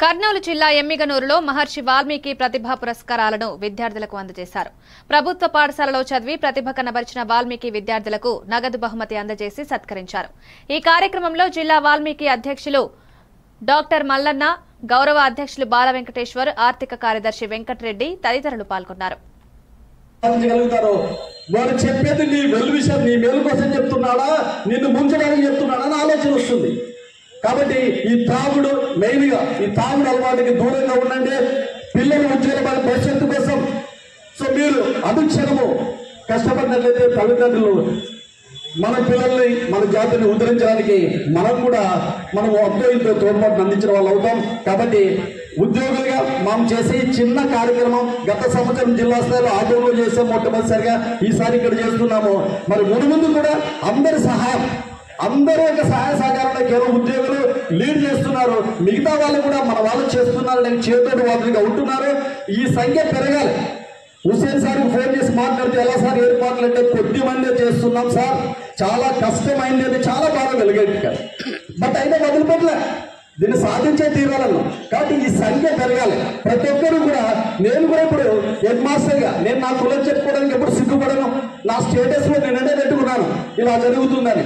కర్నూలు జిల్లా ఎమ్మిగనూరులో మహర్షి వాల్మీకి ప్రతిభా పురస్కారాలను విద్యార్థులకు అందజేశారు. ప్రభుత్వ పాఠశాలలో చదివి ప్రతిభ కనబరిచిన వాల్మీకి విద్యార్థులకు నగదు బహుమతి అందజేసి సత్కరించారు. ఈ కార్యక్రమంలో జిల్లా వాల్మీకి అధ్యక్షులు డాక్టర్ మల్లన్న, గౌరవ అధ్యక్షులు బాల వెంకటేశ్వర్, ఆర్థిక కార్యదర్శి వెంకటరెడ్డి తదితరులు పాల్గొన్నారు. వారు చెప్పేది నీ వెలు విషయం, నీ మేలు కోసం చెప్తున్నాడా, నిన్ను ముంచడానికి చెప్తున్నాడా అని ఆలోచన వస్తుంది. కాబట్టి ఈ తాగుడు మెయిన్గా ఈ తాగుడు అలవాటుకి దూరంగా ఉండండి. పిల్లలు ఉజ్వలమైన భవిష్యత్తు కోసం మీరు అనుక్షణము కష్టపడినట్లయితే తల్లిదండ్రులు మన పిల్లల్ని, మన జాతిని ఉద్ధరించడానికి మనం అర్థం ఇంతో తోడ్పాటును అందించిన వాళ్ళు అవుతాం. కాబట్టి ఉద్యోగులుగా మనం చేసే చిన్న కార్యక్రమం గత సంవత్సరం జిల్లా స్థాయిలో ఆటోలో చేసే మొట్టమొదటిసారిగా ఈసారి ఇక్కడ చేస్తున్నాము. మరి ముందు కూడా అందరూ ఒక సహాయ సహకారంలో కేవలం ఉద్యోగులు లీడ్ చేస్తున్నారు, మిగతా వాళ్ళు కూడా మన వాళ్ళు చేస్తున్నారు, నేను చేతోటి వాదులుగా ఉంటున్నారు. ఈ సంఖ్య పెరగాలి. హుసేన్ సార్కి ఫోన్ చేసి మాట్లాడితే ఎలా సార్ ఏర్పాట్లు అంటే కొద్ది మందే చేస్తున్నాం సార్, చాలా కష్టమైంది అని చాలా బాగా వెలుగెట్టారు. బట్ అయినా వదిలిపెట్టలే, దీన్ని సాధించే తీరాలను. కాబట్టి ఈ సంఖ్య పెరగాలి. ప్రతి ఒక్కరు కూడా, నేను కూడా ఇప్పుడు హెడ్ మాస్టర్గా నేను నా కులం చెప్పుకోవడానికి ఎప్పుడు సిగ్గుపడను. నా స్టేటస్లో నేనే పెట్టుకున్నాను ఇలా జరుగుతుందని.